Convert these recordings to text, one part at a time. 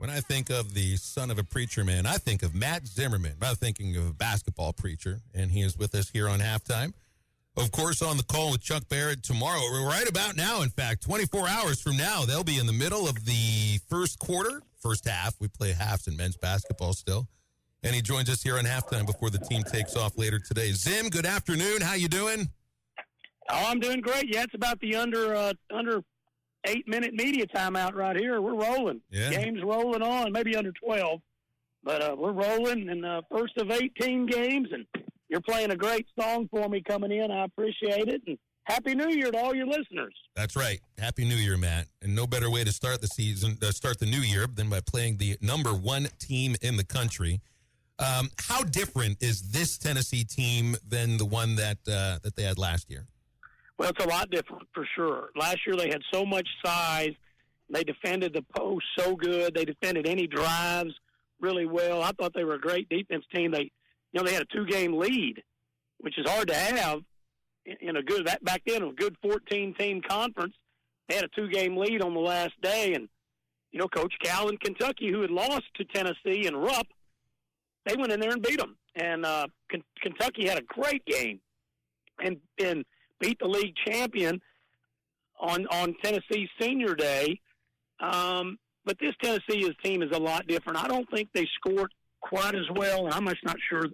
When I think of the son of a preacher man, I think of Matt Zimmerman. I'm thinking of a basketball preacher, and he is with us here on Halftime. Of course, on the call with Chuck Barrett tomorrow, right about now, in fact, 24 hours from now, they'll be in the middle of the first half. We play halves in men's basketball still. And he joins us here on Halftime before the team takes off later today. Zim, good afternoon. How you doing? Oh, I'm doing great. Yeah, it's about the under 8-minute media timeout right here. We're rolling. Yeah. Game's rolling on, maybe under 12. But we're rolling in the first of 18 games, and you're playing a great song for me coming in. I appreciate it. And Happy New Year to all your listeners. That's right. Happy New Year, Matt. And no better way to start the season, start the new year than by playing the number one team in the country. How different is this Tennessee team than the one that they had last year? Well, it's a lot different for sure. Last year they had so much size. They defended the post so good. They defended any drives really well. I thought they were a great defense team. They had a 2-game lead, which is hard to have in a good back then a good 14-team conference. They had a 2-game lead on the last day, and Coach Cal in Kentucky, who had lost to Tennessee and Rupp, they went in there and beat them. And Kentucky had a great game and beat the league champion on Tennessee's senior day. But this Tennessee team is a lot different. I don't think they scored quite as well, and I'm just not sure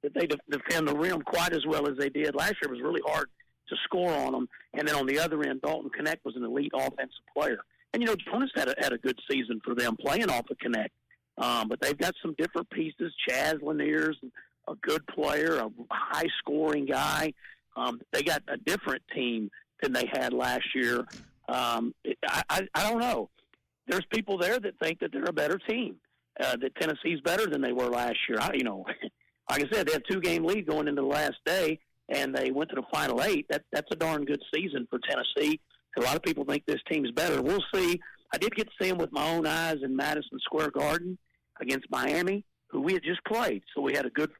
that they defend the rim quite as well as they did. Last year it was really hard to score on them. And then on the other end, Dalton Connect was an elite offensive player. And, Jonas had a good season for them playing off of Connect. But they've got some different pieces. Chaz Lanier's a good player, a high-scoring guy. They got a different team than they had last year. I don't know. There's people there that think that they're a better team, that Tennessee's better than they were last year. Like I said, they had a 2-game lead going into the last day, and they went to the Final 8. That's a darn good season for Tennessee. A lot of people think this team's better. We'll see. I did get to see them with my own eyes in Madison Square Garden against Miami, who we had just played. So we had a good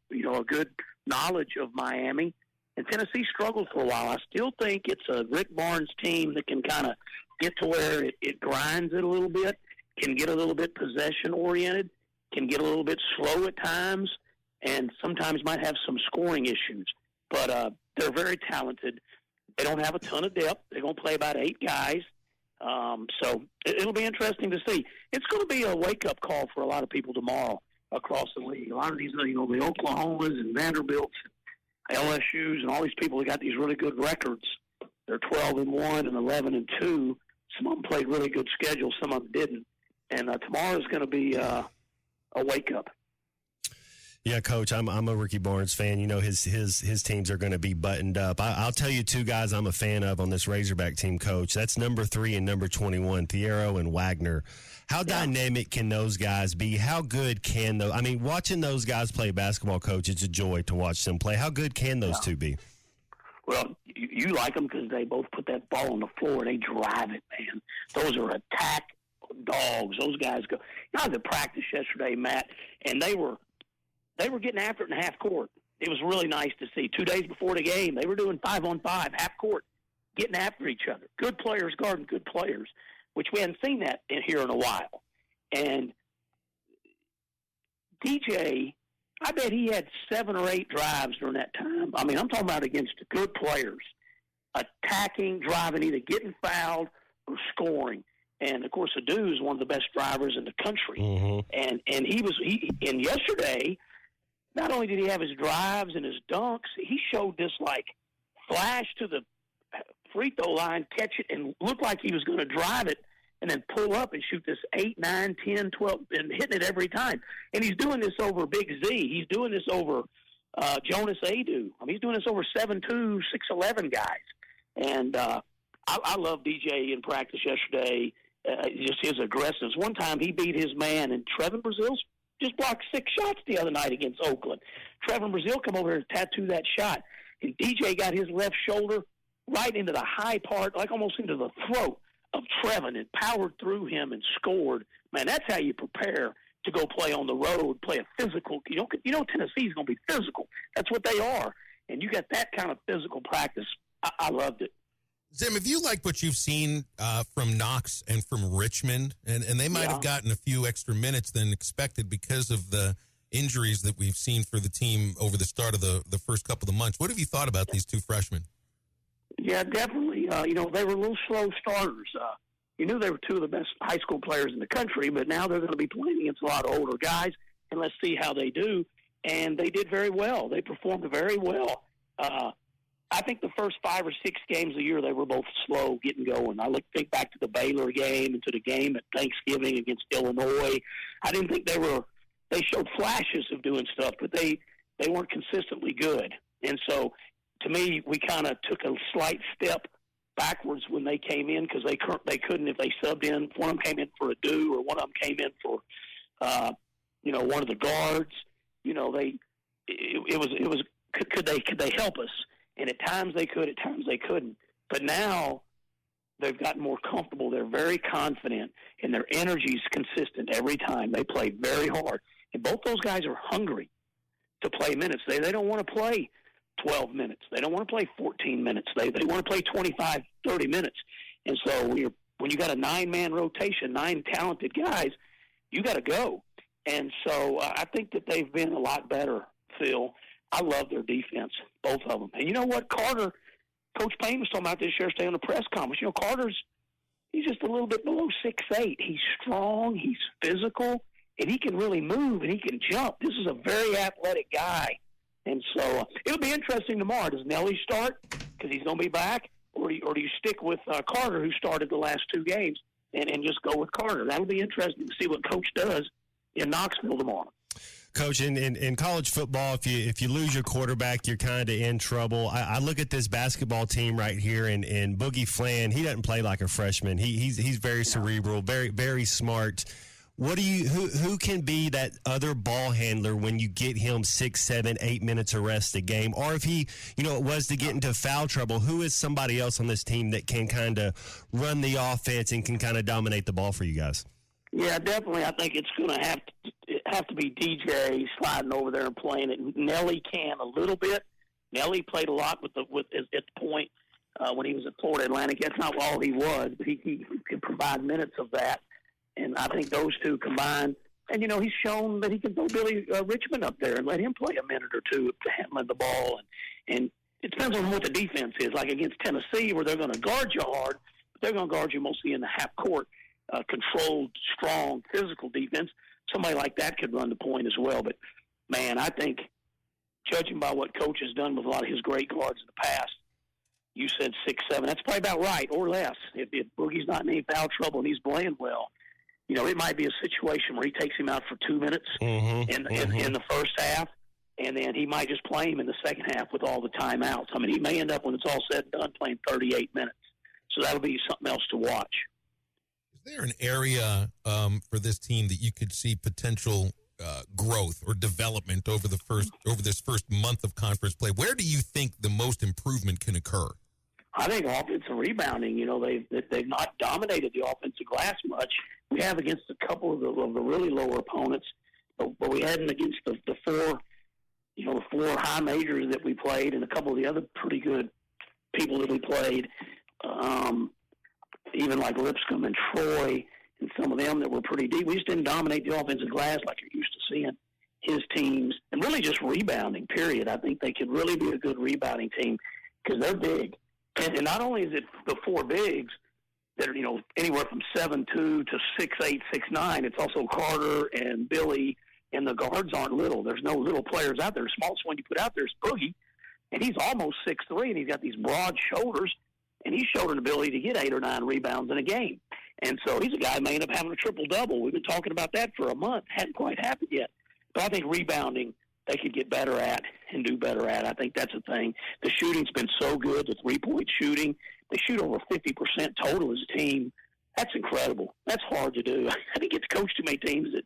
knowledge of Miami. And Tennessee struggled for a while. I still think it's a Rick Barnes team that can kind of get to where it grinds it a little bit, can get a little bit possession-oriented, can get a little bit slow at times, and sometimes might have some scoring issues. But they're very talented. They don't have a ton of depth. They're going to play about 8 guys. So it'll be interesting to see. It's going to be a wake-up call for a lot of people tomorrow across the league. A lot of these, the Oklahomas and Vanderbilts, LSUs, and all these people that got these really good records. They're 12-1 and 11-2. Some of them played really good schedules. Some of them didn't. And tomorrow is going to be a wake-up. Yeah, Coach, I'm a Ricky Barnes fan. His teams are going to be buttoned up. I'll tell you 2 guys I'm a fan of on this Razorback team, Coach. That's number 3 and number 21, Thiero and Wagner. How dynamic can those guys be? How good can those? I mean, watching those guys play basketball, Coach, it's a joy to watch them play. How good can those 2 be? Well, you like them because they both put that ball on the floor and they drive it, man. Those are attack dogs. Those guys go. I was at practice yesterday, Matt, and they were getting after it in half court. It was really nice to see. 2 days before the game, they were doing 5-on-5, half court, getting after each other. Good players guarding good players, which we hadn't seen that here in a while. And DJ, I bet he had 7 or 8 drives during that time. I mean, I'm talking about against good players, attacking, driving, either getting fouled or scoring. And, of course, Aidoo is one of the best drivers in the country. Mm-hmm. And yesterday, not only did he have his drives and his dunks, he showed this, flash to the free throw line, catch it, and look like he was going to drive it and then pull up and shoot this 8, 9, 10, 12, and hitting it every time. And he's doing this over Big Z. He's doing this over Jonas Aidoo. I mean, he's doing this over 7'2", 6'11" guys. And I love DJ in practice yesterday. Just his aggressiveness. One time he beat his man, and Trevin Brazil just blocked 6 shots the other night against Oakland. Trevin Brazil come over and tattoo that shot, and DJ got his left shoulder right into the high part, almost into the throat of Trevin, and powered through him and scored. Man, that's how you prepare to go play on the road, play a physical. Tennessee's going to be physical. That's what they are, and you got that kind of physical practice. I loved it. Zim, have you liked what you've seen from Knox and from Richmond? And they might have gotten a few extra minutes than expected because of the injuries that we've seen for the team over the start of the first couple of months. What have you thought about these two freshmen? Yeah, definitely. They were a little slow starters. You knew they were two of the best high school players in the country, but now they're going to be playing against a lot of older guys, and let's see how they do. And they did very well. They performed very well. I think the first 5 or 6 games of the year, they were both slow getting going. Think back to the Baylor game and to the game at Thanksgiving against Illinois. I didn't think they showed flashes of doing stuff, but they weren't consistently good. And so, to me, we kind of took a slight step backwards when they came in because they couldn't if they subbed in. One of them came in for Aidoo or one of them came in for, one of the guards. Could they help us? And at times they could, at times they couldn't. But now they've gotten more comfortable. They're very confident, and their energy's consistent every time. They play very hard. And both those guys are hungry to play minutes. They don't want to play 12 minutes. They don't want to play 14 minutes. They want to play 25, 30 minutes. And so when you got a 9-man rotation, 9 talented guys, you got to go. And so I think that they've been a lot better, Phil. I love their defense, both of them. And you know what, Carter, Coach Payne was talking about this yesterday on the press conference. He's just a little bit below 6'8". He's strong, he's physical, and he can really move, and he can jump. This is a very athletic guy. And so it'll be interesting tomorrow. Does Nelly start because he's going to be back, or do you stick with Carter, who started the last 2 games, and just go with Carter? That'll be interesting to see what Coach does in Knoxville tomorrow. Coach, in college football, if you lose your quarterback, you're kind of in trouble. I look at this basketball team right here, and Boogie Flan, he doesn't play like a freshman. He's very cerebral, very very smart. Who can be that other ball handler when you get him 6, 7, 8 minutes of rest a game? Or if he, it was to get into foul trouble, who is somebody else on this team that can kind of run the offense and can kind of dominate the ball for you guys? Yeah, definitely. I think it's going to have to be DJ sliding over there and playing it. Nelly can a little bit. Nelly played a lot at the point when he was at Florida Atlantic. That's not all he was, but he could provide minutes of that. And I think those two combined. And, he's shown that he can throw Billy Richmond up there and let him play a minute or two handling the ball. And it depends on what the defense is. Like against Tennessee, where they're going to guard you hard, but they're going to guard you mostly in the half court. Controlled, strong, physical defense. Somebody like that could run the point as well. But, man, I think judging by what Coach has done with a lot of his great guards in the past, you said 6, 7. That's probably about right or less. If Boogie's not in any foul trouble and he's playing well, it might be a situation where he takes him out for 2 minutes in the first half, and then he might just play him in the second half with all the timeouts. I mean, he may end up, when it's all said and done, playing 38 minutes. So that'll be something else to watch. Is there an area for this team that you could see potential growth or development over this first month of conference play? Where do you think the most improvement can occur? I think offensive rebounding. They've not dominated the offensive glass much. We have against a couple of the really lower opponents, but we hadn't against the 4 high majors that we played, and a couple of the other pretty good people that we played. Even like Lipscomb and Troy and some of them that were pretty deep. We just didn't dominate the offensive glass like you're used to seeing his teams. And really just rebounding, period. I think they could really be a good rebounding team because they're big. And not only is it the 4 bigs that are, anywhere from 7'2" to 6'8", 6'9", it's also Carter and Billy, and the guards aren't little. There's no little players out there. The smallest one you put out there is Boogie, and he's almost 6'3", and he's got these broad shoulders. And he showed an ability to get 8 or 9 rebounds in a game. And so he's a guy who may end up having a triple-double. We've been talking about that for a month. Hadn't quite happened yet. But I think rebounding they could get better at and do better at. I think that's a thing. The shooting's been so good, the three-point shooting. They shoot over 50% total as a team. That's incredible. That's hard to do. I think it's coached too many teams that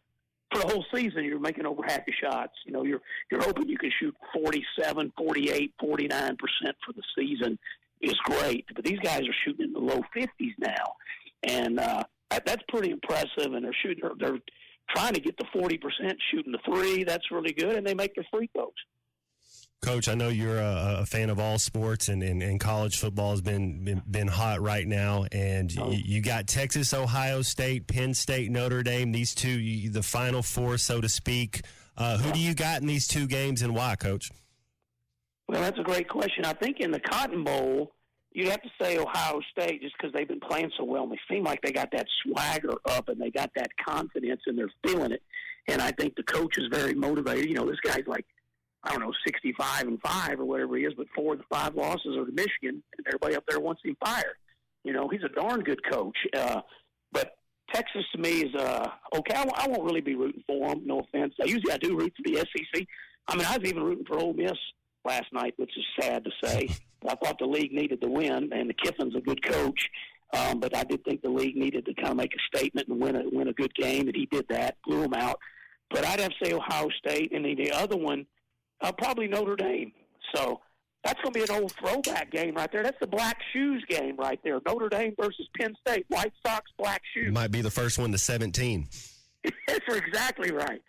for the whole season you're making over half your shots. You're hoping you can shoot 47, 48, 49% for the season. Is great, but these guys are shooting in the low 50s now, and that's pretty impressive. And they're trying to get to 40% shooting the 3. That's really good, and they make their free throws. Coach, I know you're a fan of all sports, and college football has been hot right now. And you got Texas, Ohio State, Penn State, Notre Dame, these two, the Final Four, so to speak. Who do you got in these two games, and why, Coach? Well, that's a great question. I think in the Cotton Bowl, you'd have to say Ohio State just because they've been playing so well. And they seem like they got that swagger up and they got that confidence and they're feeling it. And I think the coach is very motivated. You know, this guy's like, I don't know, 65-5 or whatever he is, but 4 of the 5 losses are to Michigan, and everybody up there wants him fired. You know, he's a darn good coach. But Texas to me is okay. I won't really be rooting for him. No offense. I do root for the SEC. I mean, I was even rooting for Ole Miss last night, which is sad to say. I thought the league needed to win, and Kiffin's a good coach. But I did think the league needed to kind of make a statement and win a good game, and he did that, blew them out. But I'd have to say Ohio State, and the other one, probably Notre Dame. So that's going to be an old throwback game right there. That's the black shoes game right there. Notre Dame versus Penn State. White Sox, black shoes. Might be the first one to 17. That's exactly right.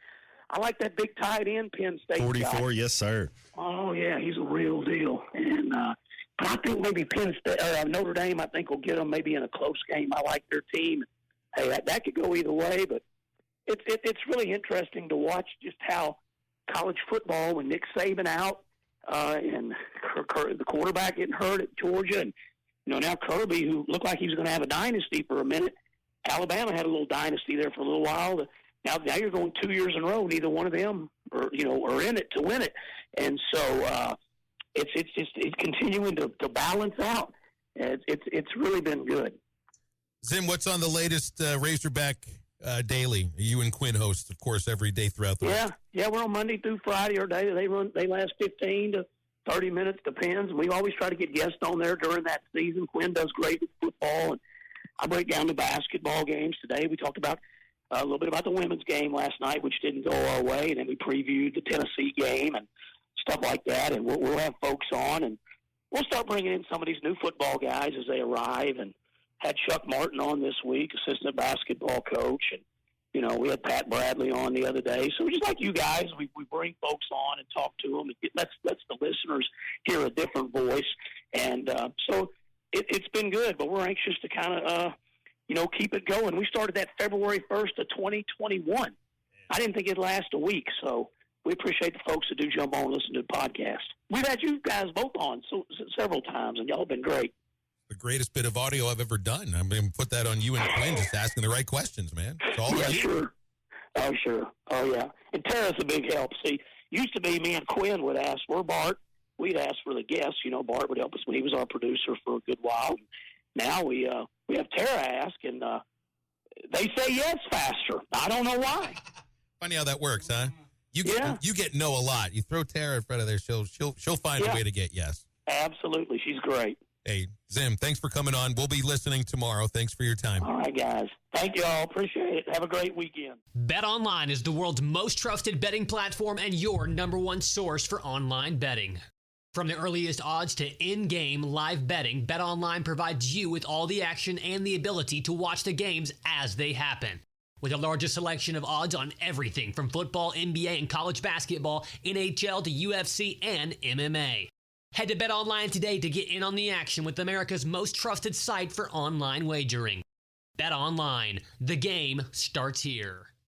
I like that big tight end Penn State 44, guy. Yes, sir. Oh, yeah, he's a real deal. And but I think maybe Penn State or Notre Dame, I think, will get them maybe in a close game. I like their team. Hey, that could go either way, but it's really interesting to watch just how college football, with Nick Saban out and the quarterback getting hurt at Georgia, and now Kirby, who looked like he was going to have a dynasty for a minute. Alabama had a little dynasty there for a little while. Now you're going 2 years in a row. Neither one of them are in it to win it, and so it's continuing to balance out. It's really been good. Zim, what's on the latest Razorback Daily? You and Quinn host, of course, every day throughout the week. Yeah, we're on Monday through Friday. Our day they last 15 to 30 minutes, depends. We always try to get guests on there during that season. Quinn does great with football, and I break down the basketball games today. We talked about a little bit about the women's game last night, which didn't go our way, and then we previewed the Tennessee game and stuff like that. And we'll have folks on, and we'll start bringing in some of these new football guys as they arrive. And had Chuck Martin on this week, assistant basketball coach, and we had Pat Bradley on the other day. So just like you guys, we bring folks on and talk to them. And lets the listeners hear a different voice, and so it's been good. But we're anxious to kind of keep it going. We started that February 1st of 2021. I didn't think it'd last a week, so we appreciate the folks that do jump on and listen to the podcast. We've had you guys both on several times, and y'all have been great. The greatest bit of audio I've ever done. I'm going to put that on you and Quinn, just asking the right questions, man. It's all right. Sure. Oh, sure. Oh, yeah. And Tara's a big help. See, used to be me and Quinn would ask for Bart. We'd ask for the guests. Bart would help us when he was our producer for a good while. Now we have Tara ask, and they say yes faster. I don't know why. Funny how that works, huh? You get no a lot. You throw Tara in front of there, she'll find a way to get yes. Absolutely. She's great. Hey, Zim, thanks for coming on. We'll be listening tomorrow. Thanks for your time. All right, guys. Thank you all. Appreciate it. Have a great weekend. BetOnline is the world's most trusted betting platform and your number one source for online betting. From the earliest odds to in-game live betting, BetOnline provides you with all the action and the ability to watch the games as they happen. With the largest selection of odds on everything from football, NBA, and college basketball, NHL to UFC and MMA. Head to BetOnline today to get in on the action with America's most trusted site for online wagering. BetOnline, the game starts here.